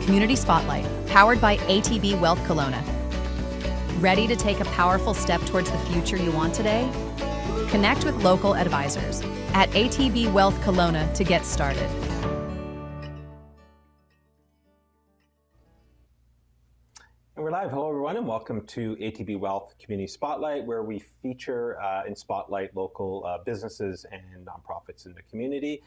Community Spotlight, powered by ATB Wealth Kelowna. Ready to take a powerful step towards the future you want today? Connect with local advisors at ATB Wealth Kelowna to get started. And we're live. Hello, everyone, and welcome to ATB Wealth Community Spotlight, where we feature and spotlight local businesses and nonprofits in the community.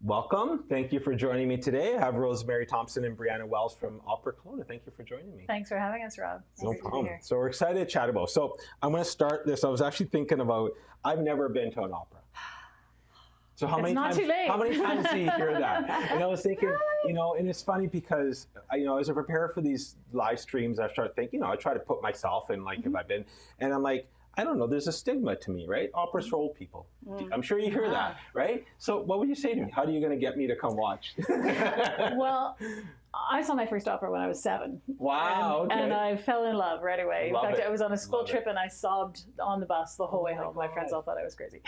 Welcome. Thank you for joining me today. I have Rosemary Thompson and Brianna Wells from Opera Kelowna. Thank you for joining me. Thanks for having us, Rob. No problem. So we're excited to chat about. So I'm going to start this. I was actually thinking about, I've never been to an opera. So how many times do you hear that? And I was thinking, and it's funny because, as I prepare for these live streams, I start thinking, I try to put myself in, like, if I've been, and I'm like, I don't know, there's a stigma to me, right? Opera's for old people. I'm sure you hear that, right? So what would you say to me? How are you going to get me to come watch? Well, I saw my first opera when I was 7. Wow, okay. And I fell in love right away. In fact, I was on a school trip and I sobbed on the bus the whole way home. My friends all thought I was crazy.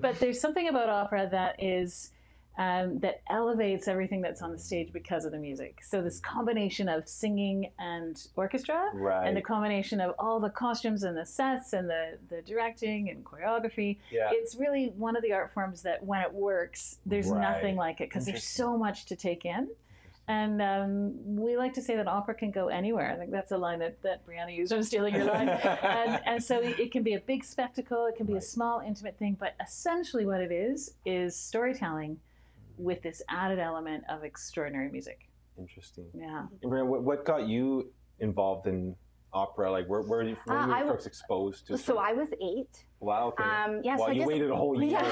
But there's something about opera that is that elevates everything that's on the stage because of the music. So this combination of singing and orchestra, and the combination of all the costumes and the sets and the directing and choreography, it's really one of the art forms that when it works, there's nothing like it because there's so much to take in. And we like to say that opera can go anywhere. I think that's a line that Brianna used. I'm stealing your line. And so it can be a big spectacle. It can be a small, intimate thing. But essentially what it is storytelling with this added element of extraordinary music. Interesting. Yeah. And Brianna, what got you involved in opera? Like, where were you first exposed to? So I was 8. Wow. Okay. So you waited a whole year.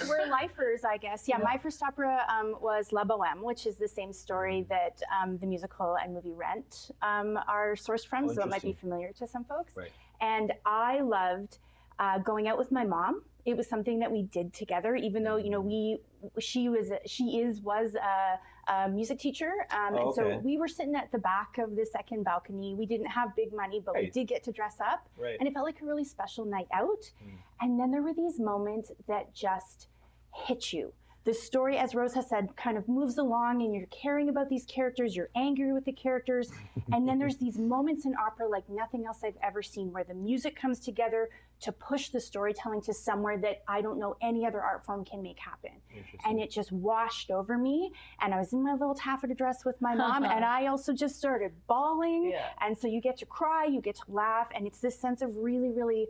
We're lifers, I guess. Yeah, my first opera was La Bohème, which is the same story that the musical and movie Rent are sourced from, so it might be familiar to some folks. Right. And I loved going out with my mom. It was something that we did together, even though she was a music teacher, and so we were sitting at the back of the second balcony. We didn't have big money, but we did get to dress up, and it felt like a really special night out. And then there were these moments that just hit you. The story, as Rose has said, kind of moves along and you're caring about these characters, you're angry with the characters. And then there's these moments in opera like nothing else I've ever seen where the music comes together to push the storytelling to somewhere that I don't know any other art form can make happen. And it just washed over me. And I was in my little taffeta dress with my mom and I also just started bawling. And so you get to cry, you get to laugh. And it's this sense of really, really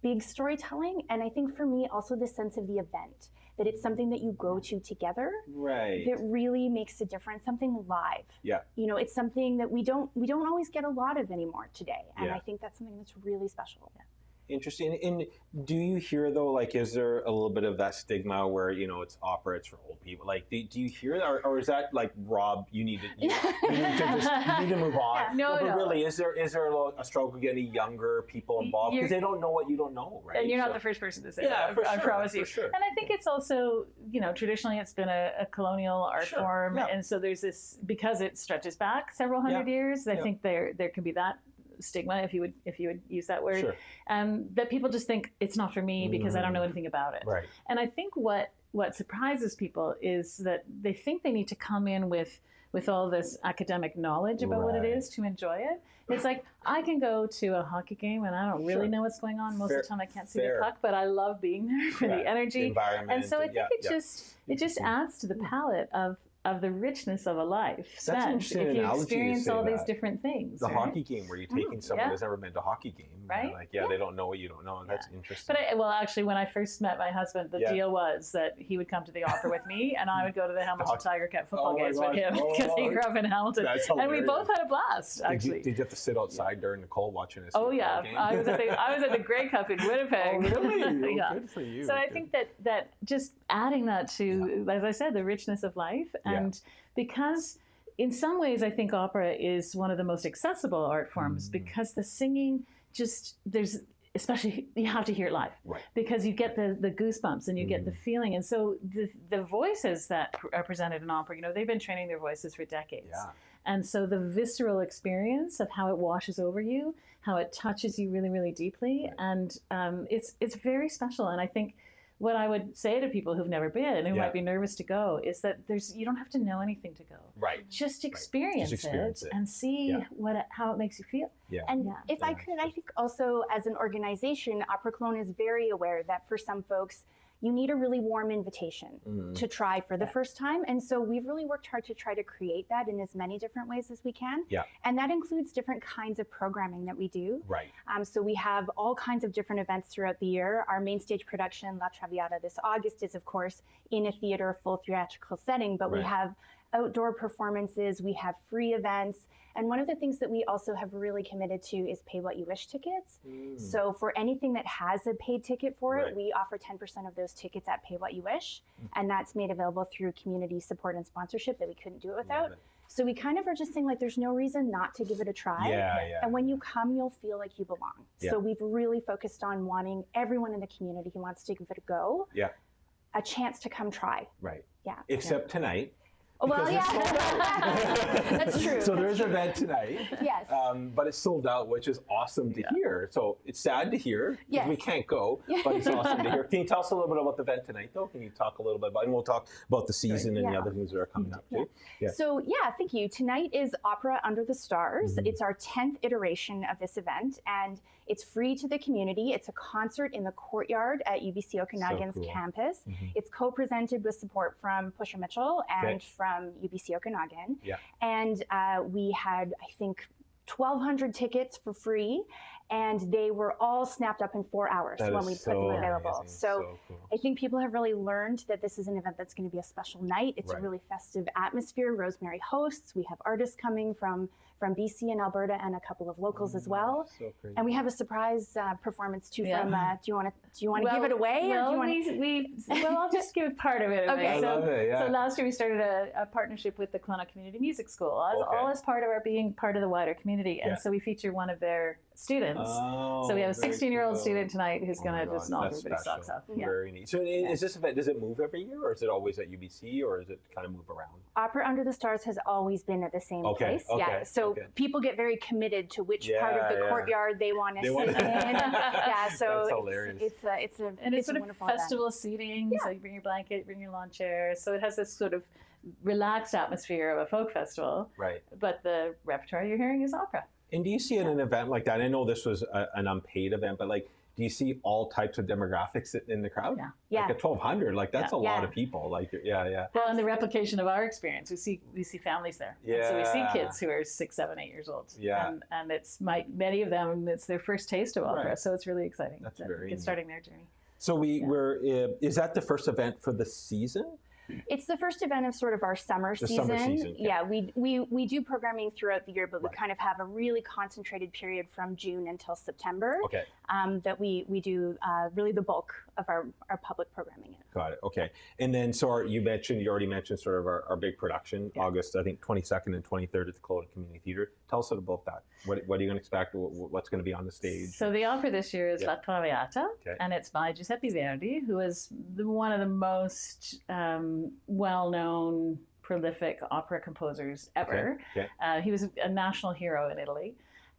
big storytelling. And I think for me, also this sense of the event. That it's something that you go to together, that really makes a difference. Something live. It's something that we don't always get a lot of anymore today, and I think that's something that's really special. Interesting. And do you hear though, like, is there a little bit of that stigma where it's opera, it's for old people? Like, do you hear that, or is that like, Rob, you need to move on? No. Really, is there a struggle getting younger people involved because they don't know what you don't know, right? And you're not the first person to say that. I promise you. Sure. And I think it's also, traditionally it's been a colonial art form, and so there's this, because it stretches back several hundred years. I think there can be that stigma, if you would use that word, that people just think it's not for me because I don't know anything about it. Right. And I think what surprises people is that they think they need to come in with all this academic knowledge about what it is to enjoy it. It's like, I can go to a hockey game and I don't really know what's going on. Most of the time I can't see the puck, but I love being there for the energy. The environment. And so I think it just adds to the palette of the richness of a life spent if you experience all these different things. The hockey game where you're taking someone who's never been to a hockey game. Right? Like, they don't know what you don't know. And that's interesting. But actually, when I first met my husband, the deal was that he would come to the opera with me and I would go to the Hamilton Tiger Cat football games with him because he grew up in Hamilton. And we both had a blast, actually. Did you have to sit outside during the cold watching this? Game? I was at the Grey Cup in Winnipeg. Oh, really? Good for you. So I think that just adding that to, as I said, the richness of life, and because in some ways I think opera is one of the most accessible art forms because the singing especially you have to hear it live because you get the goosebumps and you get the feeling. And so the voices that are presented in opera, they've been training their voices for decades. And so the visceral experience of how it washes over you, how it touches you really, really deeply. And it's very special. And I think what I would say to people who've never been, who might be nervous to go, is that you don't have to know anything to go. Right. Just experience, it and see how it makes you feel. Yeah. And if I could, I think also as an organization, Opera Kelowna is very aware that for some folks, you need a really warm invitation to try for the first time. And so we've really worked hard to try to create that in as many different ways as we can. Yeah. And that includes different kinds of programming that we do. Right. So we have all kinds of different events throughout the year. Our main stage production, La Traviata, this August is, of course, in a theater, full theatrical setting, but we have outdoor performances, we have free events. And one of the things that we also have really committed to is pay what you wish tickets. So for anything that has a paid ticket for it, we offer 10% of those tickets at pay what you wish. And that's made available through community support and sponsorship that we couldn't do it without. So we kind of are just saying, like, there's no reason not to give it a try. And when you come, you'll feel like you belong. So we've really focused on wanting everyone in the community who wants to give it a go, a chance to come try. Right. Yeah. Except tonight. Well, that's true. So there's an event tonight. Yes. But it's sold out, which is awesome to hear. So it's sad to hear because we can't go, but it's awesome to hear. Can you tell us a little bit about the event tonight, though? Can you talk a little bit about, and we'll talk about the season and the other things that are coming up too. So thank you. Tonight is Opera Under the Stars. It's our 10th iteration of this event, and it's free to the community. It's a concert in the courtyard at UBC Okanagan's campus. It's co-presented with support from Pusha Mitchell and from UBC Okanagan. And we had, I think, 1,200 tickets for free, and they were all snapped up in 4 hours when we put them available. So cool. I think people have really learned that this is an event that's going to be a special night. It's a really festive atmosphere. Rosemary hosts. We have artists coming from BC and Alberta and a couple of locals as well. So crazy. And we have a surprise performance too from, do you want to give it away? Well, or do you I'll just give part of it away. Okay. So, I love it, so last year we started a partnership with the Kelowna Community Music School, all as part of our being part of the wider community. And so we feature one of their students. So we have a 16-year-old student tonight who's going to just knock everybody's socks off. Very neat. So is this event, does it move every year, or is it always at UBC, or does it kind of move around? Opera Under the Stars has always been at the same place. So people get very committed to which part of the courtyard they want to sit in. So that's hilarious. It's sort of festival seating. So you bring your blanket, bring your lawn chair. So it has this sort of relaxed atmosphere of a folk festival. Right. But the repertoire you're hearing is opera. And do you see in an event like that? I know this was an unpaid event, but like, do you see all types of demographics in the crowd? Like at 1,200, like that's a lot of people. Like, Well, in the replication of our experience, we see families there. So we see kids who are 6, 7, 8 years old. And it's many of them, it's their first taste of opera. So it's really exciting. That's very neat. Starting their journey. So is that the first event for the season? It's the first event of sort of our summer season. We do programming throughout the year, but we kind of have a really concentrated period from June until September that we do really the bulk of our public programming in. Got it. Okay. And then, so you already mentioned sort of our big production, August, I think 22nd and 23rd at the Kelowna Community Theatre. Tell us about that. What are you going to expect? What's going to be on the stage? So the opera this year is La Traviata, and it's by Giuseppe Verdi, who is one of the most well-known, prolific opera composers ever. He was a national hero in Italy,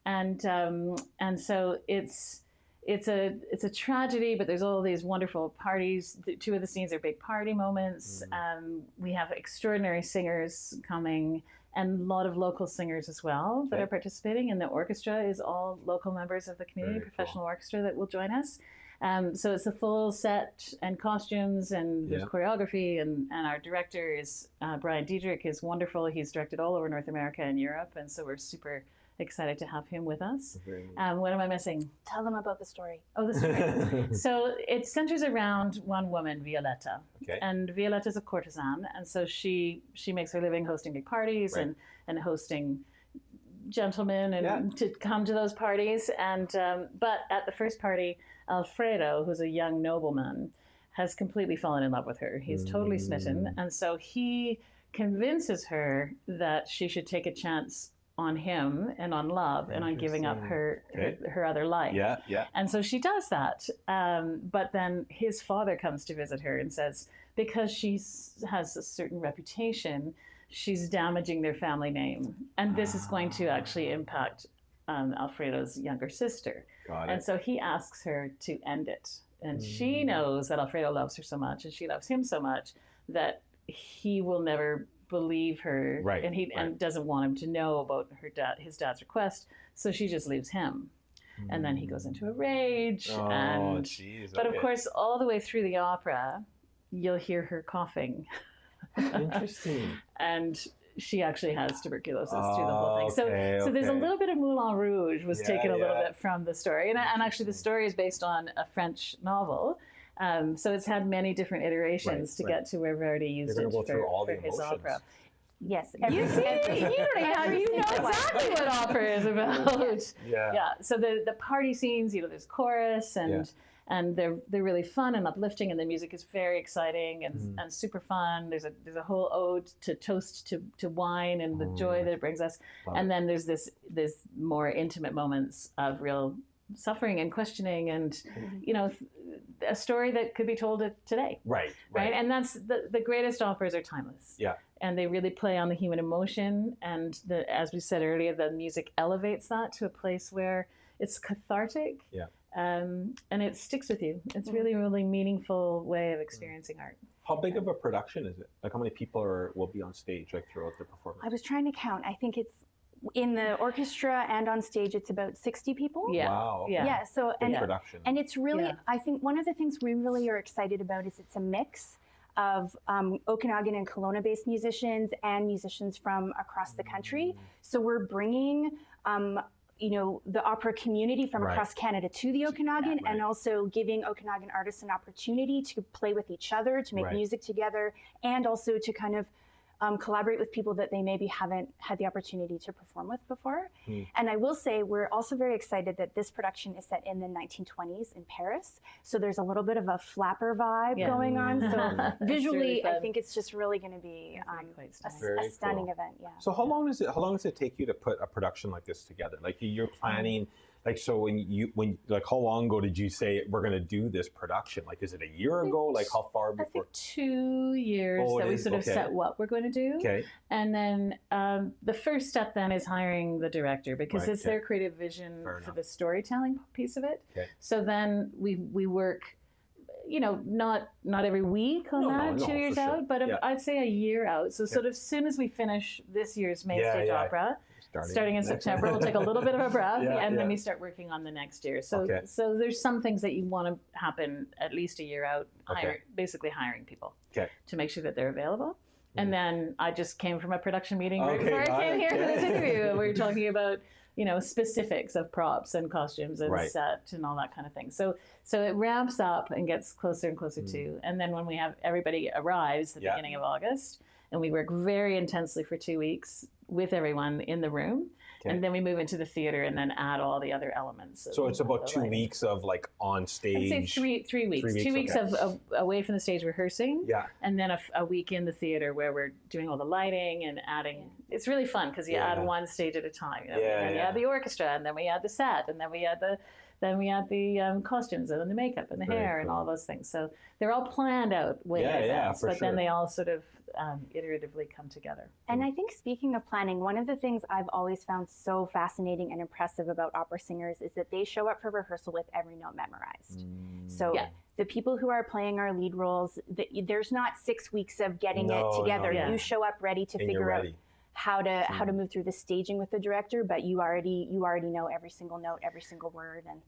and so it's a tragedy, but there's all these wonderful parties. Two of the scenes are big party moments. We have extraordinary singers coming, and a lot of local singers as well that are participating. And the orchestra is all local members of the community professional orchestra that will join us. So it's a full set and costumes, and there's choreography, and our director is Brian Diedrich is wonderful. He's directed all over North America and Europe, and so we're super excited to have him with us. What am I missing? Tell them about the story. Oh, the story. So it centers around one woman, Violetta. And Violetta is a courtesan, and so she makes her living hosting big parties and hosting gentlemen and to come to those parties. And but at the first party, Alfredo, who's a young nobleman, has completely fallen in love with her. He's totally smitten, and so he convinces her that she should take a chance on him and on love and on giving up her other life. And so she does that. But then his father comes to visit her and says, because she has a certain reputation, she's damaging their family name. And this is going to actually impact Alfredo's younger sister. And so he asks her to end it. And she knows that Alfredo loves her so much, and she loves him so much that he will never believe her, and doesn't want him to know about his dad's request. So she just leaves him. And then he goes into a rage. But of course, all the way through the opera, you'll hear her coughing. Interesting. And she actually has tuberculosis through the whole thing. So there's a little bit of Moulin Rouge was taken a little bit from the story. And actually the story is based on a French novel. So it's had many different iterations to get to where Verdi used it for his opera. Yes. You know exactly what opera is about. So the party scenes, there's chorus and they're really fun and uplifting, and the music is very exciting and super fun. There's a whole ode to toast to wine and the joy that it brings us. And then there's this more intimate moments of real suffering and questioning, and a story that could be told today. Right. And that's the greatest operas are timeless. And they really play on the human emotion, and as we said earlier, the music elevates that to a place where it's cathartic. And it sticks with you. It's really, really meaningful way of experiencing art. How big of a production is it? Like, how many people will be on stage throughout the performance? I was trying to count. I think it's in the orchestra and on stage, it's about 60 people. Wow. So big production. And it's really, I think one of the things we really are excited about is it's a mix of Okanagan and Kelowna-based musicians and musicians from across the country. So we're bringing the opera community from across Canada to the Okanagan, and also giving Okanagan artists an opportunity to play with each other, to make music together, and also to kind of collaborate with people that they maybe haven't had the opportunity to perform with before. And I will say we're also very excited that this production is set in the 1920s in Paris. So there's a little bit of a flapper vibe going on. So visually, really I think it's just really going to be a stunning event. So how long does it take you to put a production like this together? Like, you're planning. Like, so when how long ago did you say we're going to do this production? Like, is it a year ago? Like, how far before? I think 2 years that we sort of set what we're going to do. And then the first step then is hiring the director, because it's their creative vision for the storytelling piece of it. So then we work, not every week on that, 2 years out, but I'd say a year out. So sort of as soon as we finish this year's main stage opera, starting in September, we'll take a little bit of a breath, and then we start working on the next year. So there's some things that you want to happen at least a year out, basically hiring people to make sure that they're available. And then I just came from a production meeting right before I came here for this interview. We were talking about specifics of props and costumes and set and all that kind of thing. So it ramps up and gets closer and closer to. And then when we have everybody arrives at the beginning of August, and we work very intensely for 2 weeks with everyone in the room. And then we move into the theater and then add all the other elements. So it's about 2 weeks of on stage. I'd say three weeks. 2 weeks of away from the stage rehearsing. And then a week in the theater where we're doing all the lighting and adding. It's really fun because you add one stage at a time. And then you add the orchestra, and then we add the set, and then we add the costumes and the makeup and the hair and all those things. So they're all planned out way in advance, but then they all sort of iteratively come together. And I think, speaking of planning, one of the things I've always found so fascinating and impressive about opera singers is that they show up for rehearsal with every note memorized. So the people who are playing our lead roles, there's not 6 weeks of getting it together. You show up ready to figure out how to move through the staging with the director, but you already know every single note, every single word, and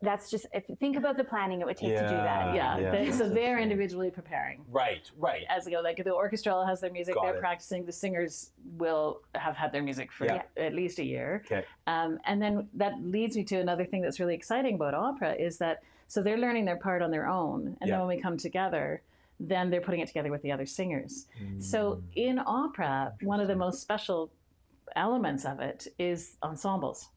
that's just, if you think about the planning it would take to do that. So they're individually preparing. Right. As they go, like the orchestra has their music, they're practicing. The singers will have had their music for at least a year. And then that leads me to another thing that's really exciting about opera is that, so they're learning their part on their own, and then when we come together, then they're putting it together with the other singers. So in opera, one of the most special elements of it is ensembles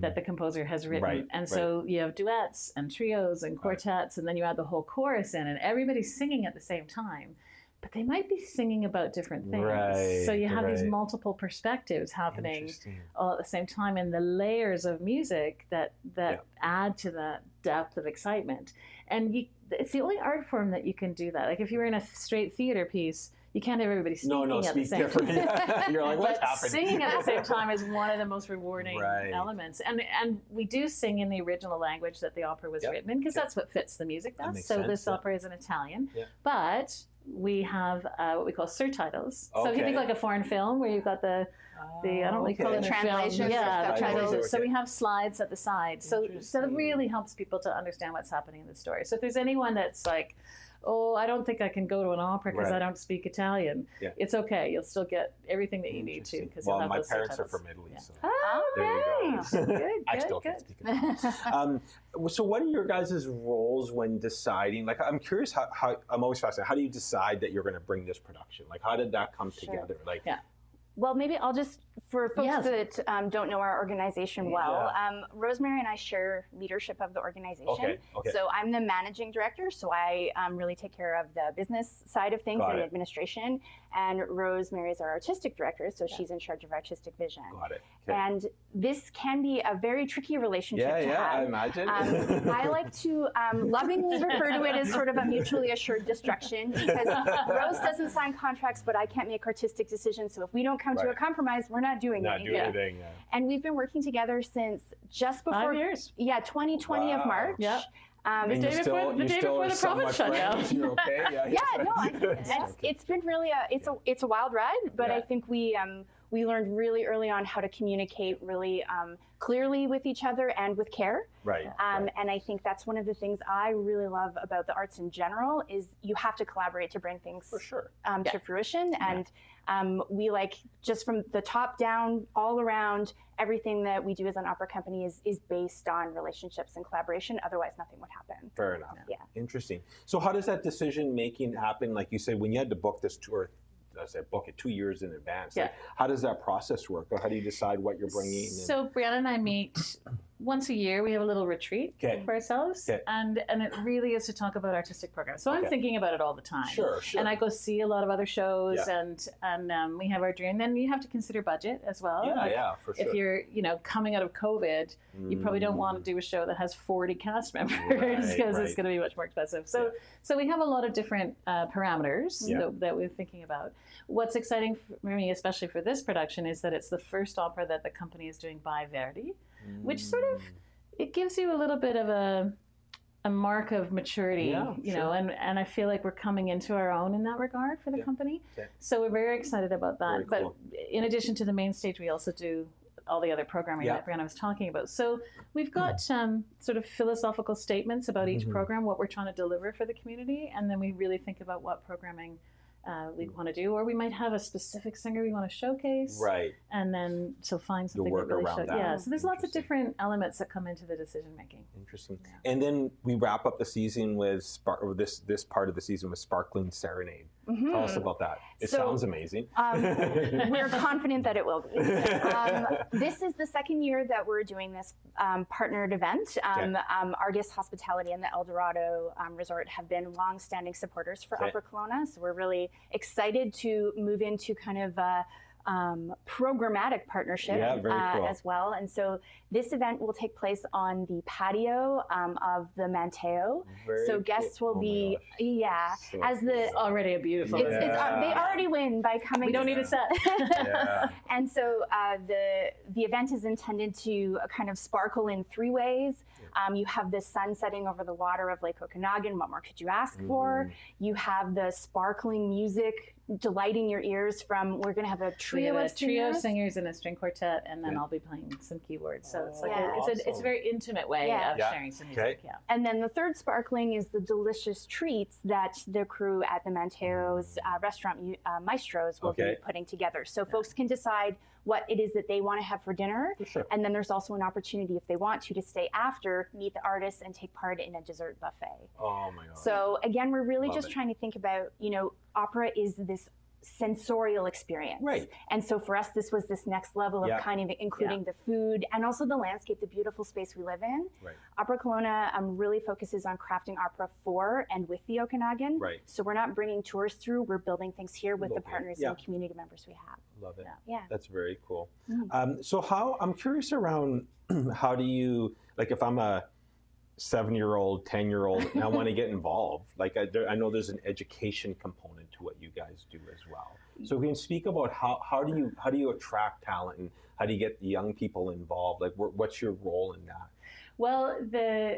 that the composer has written. So you have duets and trios and quartets, and then you add the whole chorus in, and everybody's singing at the same time, but they might be singing about different things. So you have these multiple perspectives happening all at the same time, and the layers of music that add to that depth of excitement. And it's the only art form that you can do that. Like, if you were in a straight theater piece, you can't have everybody speaking at the same time. You're like, what's happening? Singing at the same time is one of the most rewarding elements. And we do sing in the original language that the opera was written in, because that's what fits the music best. So this opera is in Italian, but we have what we call surtitles. So if you think like a foreign film where you've got the I don't really call it translation. Translations. So we have slides at the side. So it really helps people to understand what's happening in the story. So if there's anyone that's like, oh, I don't think I can go to an opera because I don't speak Italian. It's okay. You'll still get everything that you need to. Well, my parents are from Italy, so there you go. Good, I still can't speak Italian. So what are your guys' roles when deciding? Like, I'm curious how I'm always fascinated. How do you decide that you're going to bring this production? Like, how did that come together? Like, well, maybe I'll just, for folks that don't know our organization well, Rosemary and I share leadership of the organization. So I'm the managing director, so I really take care of the business side of things and the administration. And Rosemary is our artistic director, so she's in charge of artistic vision. And this can be a very tricky relationship to have. I imagine. I like to lovingly refer to it as sort of a mutually assured destruction, because Rose doesn't sign contracts, but I can't make artistic decisions. So if we don't come to a compromise, we're not doing anything. And we've been working together since just before 5 years. 2020 of March. The day before the province shut down. You're okay? It's been really it's a wild ride, but I think we learned really early on how to communicate really clearly with each other and with care. And I think that's one of the things I really love about the arts in general is you have to collaborate to bring things to fruition. And we like, just from the top down, all around, everything that we do as an opera company is based on relationships and collaboration. Otherwise, nothing would happen. Fair enough. Interesting. So how does that decision making happen? Like you said, when you had to book this tour, book it 2 years in advance. Like, how does that process work? Or how do you decide what you're bringing? So Brianna and I meet once a year. We have a little retreat for ourselves, and it really is to talk about artistic programs. So I'm thinking about it all the time. And I go see a lot of other shows, and we have our dream. Then you have to consider budget as well. For sure. If you're coming out of COVID, you probably don't want to do a show that has 40 cast members because it's going to be much more expensive. So we have a lot of different parameters that we're thinking about. What's exciting for me, especially for this production, is that it's the first opera that the company is doing by Verdi, which sort of, it gives you a little bit of a mark of maturity, and I feel like we're coming into our own in that regard for the company. So we're very excited about that. But in addition to the main stage, we also do all the other programming that Brianna was talking about. So we've got sort of philosophical statements about each program, what we're trying to deliver for the community, and then we really think about what programming we want to do, or we might have a specific singer we want to showcase, and then find something work that really around that. So there's lots of different elements that come into the decision making. Interesting. And then we wrap up the season with this part of the season with Sparkling Serenade. Tell us about that. It sounds amazing. We're confident that it will be. This is the second year that we're doing this partnered event. Argus Hospitality and the El Dorado Resort have been long-standing supporters for Opera Kelowna, so we're really excited to move into kind of a programmatic partnership as well. And so this event will take place on the patio of the Manteo. So guests will be, as the already a beautiful. They already win by coming. We don't need a set. And so the event is intended to kind of sparkle in three ways. You have the sun setting over the water of Lake Okanagan. What more could you ask for? You have the sparkling music delighting your ears from, we're going to have a trio of singers and a string quartet, and then I'll be playing some keyboards. So it's like it's a very intimate way of sharing some music. And then the third sparkling is the delicious treats that the crew at the Manteo's restaurant Maestros will be putting together. So folks can decide what it is that they want to have for dinner. And then there's also an opportunity, if they want to stay after, meet the artists and take part in a dessert buffet. Oh my God. So again, we're really just trying to think about, opera is this sensorial experience. And so for us, this was this next level of kind of including the food and also the landscape, the beautiful space we live in. Opera Kelowna really focuses on crafting opera for and with the Okanagan. So we're not bringing tourists through, we're building things here with the partners and community members we have. Love it. That's very cool. So I'm curious around how do you, like if I'm a 7-year-old, 10-year-old, and I want to get involved. Like I know there's an education component to what you guys do as well. So we can speak about how do you attract talent and how do you get the young people involved? Like what's your role in that? Well,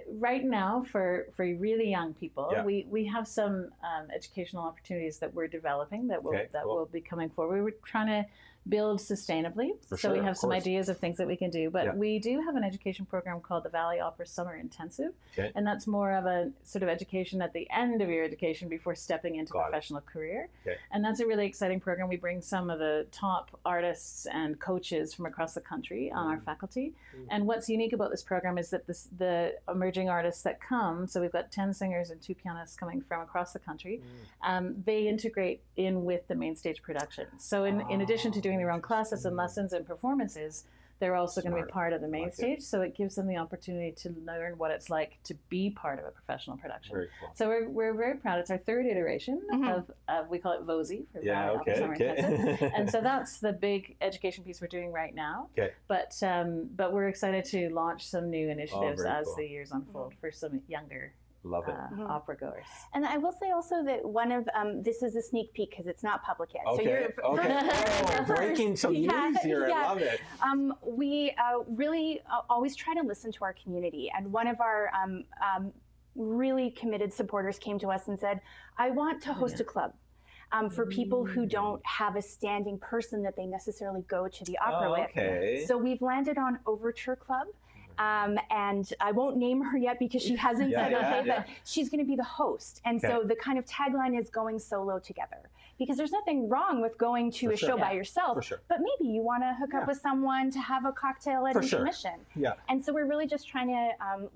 right now for really young people, we have some educational opportunities that we're developing that will be coming forward. We're trying to build sustainably. So we have some ideas of things that we can do, but we do have an education program called the Valley Opera Summer Intensive. And that's more of a sort of education at the end of your education before stepping into a professional career. And that's a really exciting program. We bring some of the top artists and coaches from across the country on our faculty. And what's unique about this program is that the emerging artists that come, so we've got 10 singers and 2 pianists coming from across the country, they integrate in with the main stage production. So in addition to doing their own classes and lessons and performances, they're also going to be part of the main stage. So it gives them the opportunity to learn what it's like to be part of a professional production. Very cool. So we're very proud. It's our 3rd iteration of we call it VOSI for Valley Opera Summer Intensive. And so that's the big education piece we're doing right now. But we're excited to launch some new initiatives as the years unfold for some younger opera goers. And I will say also that one of this is a sneak peek because it's not public yet. So you're breaking some news here. I love it. We really always try to listen to our community, and one of our really committed supporters came to us and said, "I want to host a club." For people who don't have a standing person that they necessarily go to the opera with. So we've landed on Overture Club. And I won't name her yet because she hasn't said but she's going to be the host. And so the kind of tagline is going solo together, because there's nothing wrong with going to a show by yourself, but maybe you want to hook up with someone to have a cocktail at intermission. And so we're really just trying to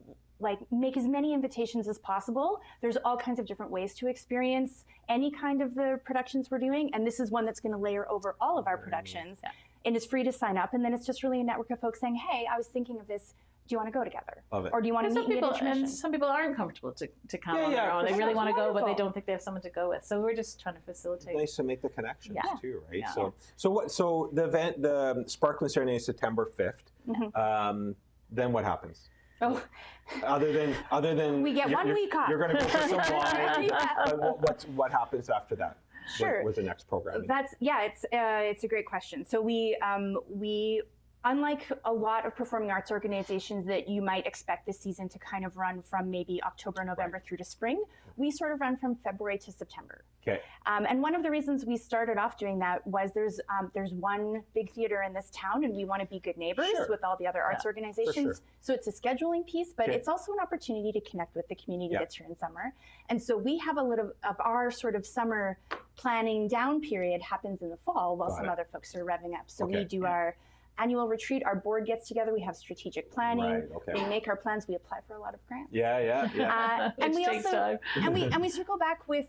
make as many invitations as possible. There's all kinds of different ways to experience any kind of the productions we're doing, and this is one that's going to layer over all of our productions. And it's free to sign up, and then it's just really a network of folks saying, "Hey, I was thinking of this. Do you want to go together? Or do you want to meet me at intermission?" And some people aren't comfortable to come on their own. They really want to go, but they don't think they have someone to go with. So we're just trying to facilitate. Nice to make the connections too, right? So the event, the Sparkling Serenade, is September 5th. Then what happens? Other than we get 1 week off. You're going to go for some wine. What happens after that? Sure. With the next program? It's a great question. So we unlike a lot of performing arts organizations that you might expect this season to kind of run from maybe October, November through to spring, we sort of run from February to September. And one of the reasons we started off doing that was there's one big theater in this town, and we want to be good neighbors with all the other arts organizations. So it's a scheduling piece, but it's also an opportunity to connect with the community that's here in summer. And so we have a little of our sort of summer planning down period happens in the fall while some other folks are revving up. So we do our annual retreat, our board gets together, we have strategic planning, we make our plans, we apply for a lot of grants. And we also and we circle back with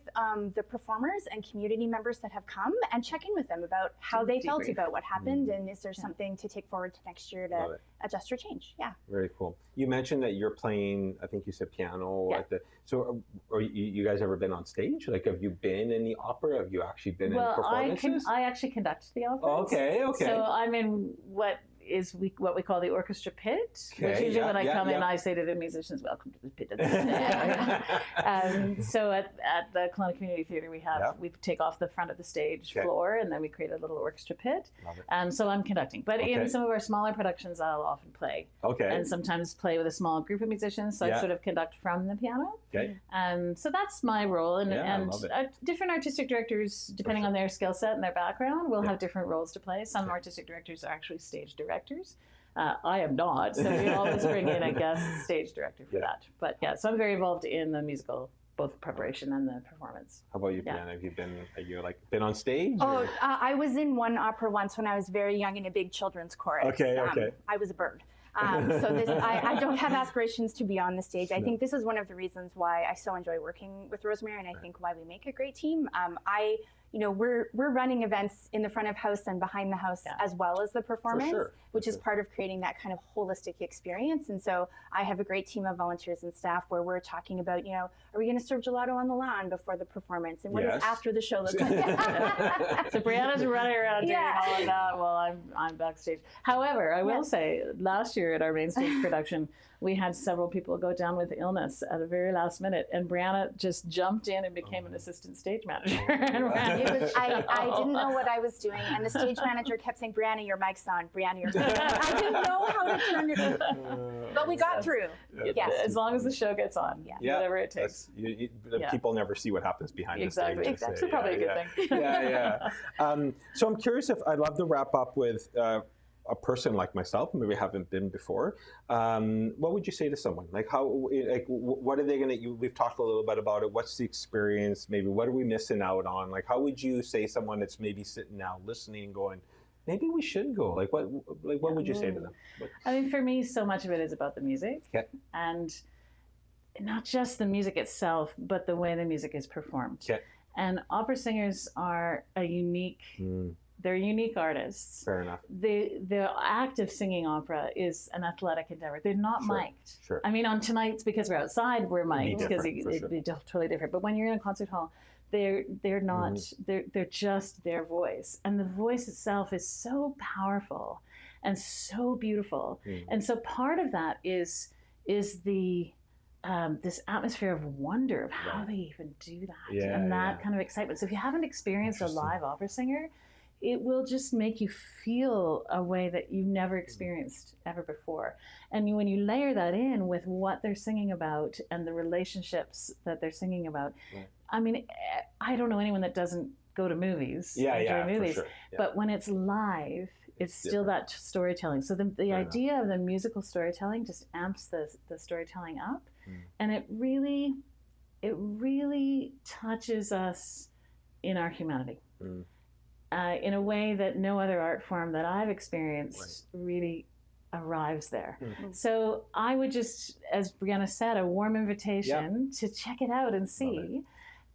the performers and community members that have come and check in with them about how they felt about what happened, and is there something to take forward to next year to adjust or change. Very cool. You mentioned that you're playing, I think you said piano at the, so are you guys ever been on stage? Like, have you been in the opera? Have you actually been in performances? I actually conduct the opera. Okay. So I'm in what we call the orchestra pit, which usually when I come in, I say to the musicians, "Welcome to the pit." So at the Kelowna Community Theatre, we take off the front of the stage floor, and then we create a little orchestra pit. So I'm conducting, but in some of our smaller productions, I'll often play. And sometimes play with a small group of musicians. So I sort of conduct from the piano. So that's my role, and different artistic directors, depending on their skill set and their background, will have different roles to play. Some artistic directors are actually stage directors. I am not, so we always bring in a guest stage director for that. But so I'm very involved in the musical, both preparation and the performance. How about you, Brianna? Have you been on stage? I was in one opera once when I was very young in a big children's chorus. I was a bird. I don't have aspirations to be on the stage. I think this is one of the reasons why I so enjoy working with Rosemary, and I think why we make a great team. I we're running events in the front of house and behind the house as well as the performance, which is part of creating that kind of holistic experience. And so I have a great team of volunteers and staff where we're talking about, are we going to serve gelato on the lawn before the performance? And what does after the show look like? So Brianna's running around doing all of that while I'm backstage. However, I will say, last year at our main stage production, we had several people go down with illness at the very last minute, and Brianna just jumped in and became an assistant stage manager. I didn't know what I was doing, and the stage manager kept saying, "Brianna, your mic's on. Brianna, your mic's on." I didn't know how to turn it on. But we got through. Yes. As long as the show gets on, whatever it takes. People never see what happens behind the stage. Exactly. Probably a good thing. So I'm curious I'd love to wrap up with a person like myself, maybe haven't been before. What would you say to someone? What are they going to, we've talked a little bit about it. What's the experience? Maybe what are we missing out on? How would you say someone that's maybe sitting now listening going, maybe we should go? What would you say to them? I mean, for me, so much of it is about the music. And not just the music itself, but the way the music is performed. And opera singers are they're unique artists. Fair enough. The act of singing opera is an athletic endeavor. They're not mic'd. I mean, on tonight's, because we're outside, we're mic'd because it'd be totally different. But when you're in a concert hall, they're not. They're just their voice, and the voice itself is so powerful and so beautiful. And so part of that is the this atmosphere of wonder of how they even do that, and that kind of excitement. So if you haven't experienced a live opera singer, it will just make you feel a way that you've never experienced ever before. And when you layer that in with what they're singing about and the relationships that they're singing about, I mean, I don't know anyone that doesn't go to movies, enjoy movies, but when it's live, it's still that storytelling. So the idea of the musical storytelling just amps the storytelling up, and it really touches us in our humanity. In a way that no other art form that I've experienced really arrives there. So I would just, as Brianna said, a warm invitation to check it out and see.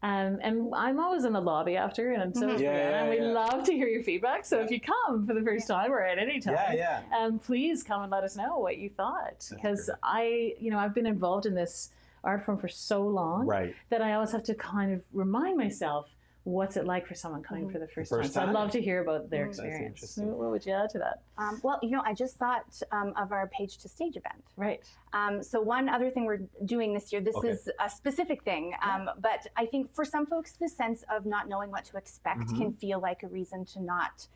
And I'm always in the lobby after, and so is Brianna, and we love to hear your feedback. So if you come for the first time or at any time, please come and let us know what you thought. Because I've been involved in this art form for so long that I always have to kind of remind myself, what's it like for someone coming for the first time? So I'd love to hear about their experience. So what would you add to that? Well, I just thought of our Page to Stage event. Right. So one other thing we're doing this year, this is a specific thing, but I think for some folks, the sense of not knowing what to expect can feel like a reason to not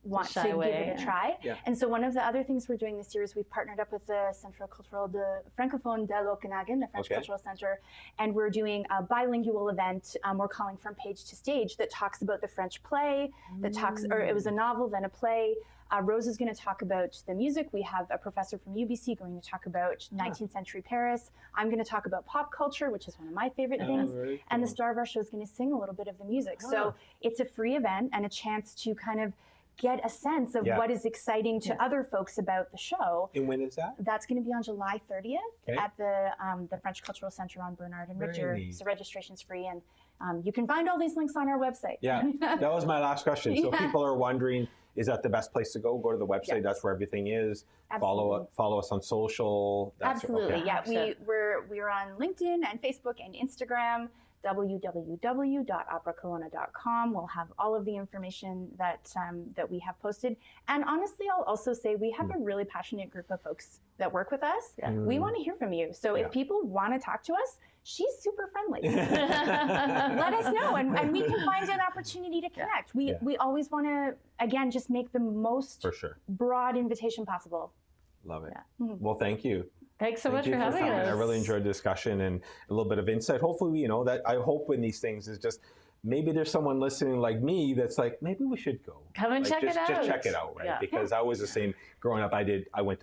want to give it a try. And so one of the other things we're doing this year is we've partnered up with the Centre Culturel de Francophone de l'Okanagan, the French Cultural Center, and we're doing a bilingual event we're calling From Page to Stage that talks about the French play, it was a novel, then a play. Rose is going to talk about the music. We have a professor from UBC going to talk about 19th century Paris. I'm going to talk about pop culture, which is one of my favorite things. And the star of our show is going to sing a little bit of the music. So it's a free event and a chance to kind of get a sense of what is exciting to other folks about the show. And when is that? That's going to be on July 30th at the French Cultural Center on Bernard and Richter. So registration's free, and you can find all these links on our website. That was my last question. So people are wondering, is that the best place to go? Go to the website. That's where everything is. Follow us on social. Absolutely. We're on LinkedIn and Facebook and Instagram. www.operakelowna.com. We'll have all of the information that we have posted. And honestly, I'll also say we have a really passionate group of folks that work with us. We want to hear from you. So if people want to talk to us, she's super friendly. Let us know, and we can find an opportunity to connect. We always want to, again, just make the most broad invitation possible. Love it. Well, thank you. Thanks so much for having us. I really enjoyed the discussion and a little bit of insight. Hopefully, that I hope in these things is just maybe there's someone listening like me that's like, maybe we should go. Come and check it out. Just check it out, right? Because I was the same growing up. I like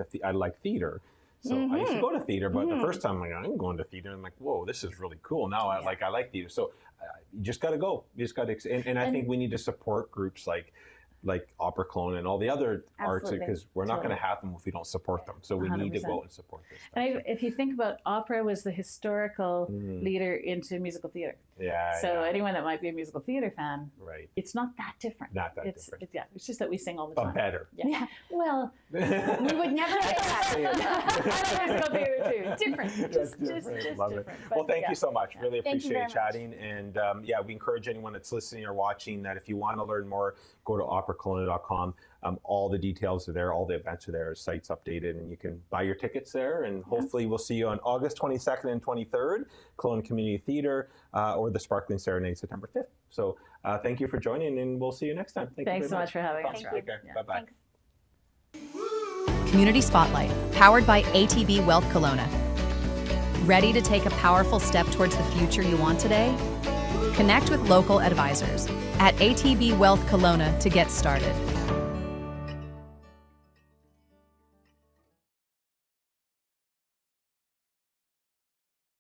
theater. So I used to go to theater, but the first time I'm going to theater, I'm like, whoa, this is really cool. Now I like theater. So you just got to go. You just got to, and I think we need to support groups like like Opera Kelowna and all the other arts, because we're not going to have them if we don't support them. So we 100%. Need to go out and support this stuff. And if you think about, opera was the historical leader into musical theater. Yeah. So anyone that might be a musical theater fan, right? It's not that different. Not that different. It's just that we sing all the time. But better. Yeah. Well, we would never say that. Musical theater too. Different. Just Love different. It. Well, thank you so much. Really appreciate chatting. And we encourage anyone that's listening or watching that if you want to learn more, go to operakelowna.com. All the details are there. All the events are there. Site's updated, and you can buy your tickets there. And hopefully we'll see you on August 22nd and 23rd, Kelowna Community Theatre, or the Sparkling Serenade September 5th. So thank you for joining, and we'll see you next time. Thanks so much for having us. Thank you. Yeah. Bye-bye. Thanks. Community Spotlight, powered by ATB Wealth Kelowna. Ready to take a powerful step towards the future you want today? Connect with local advisors at ATB Wealth Kelowna to get started.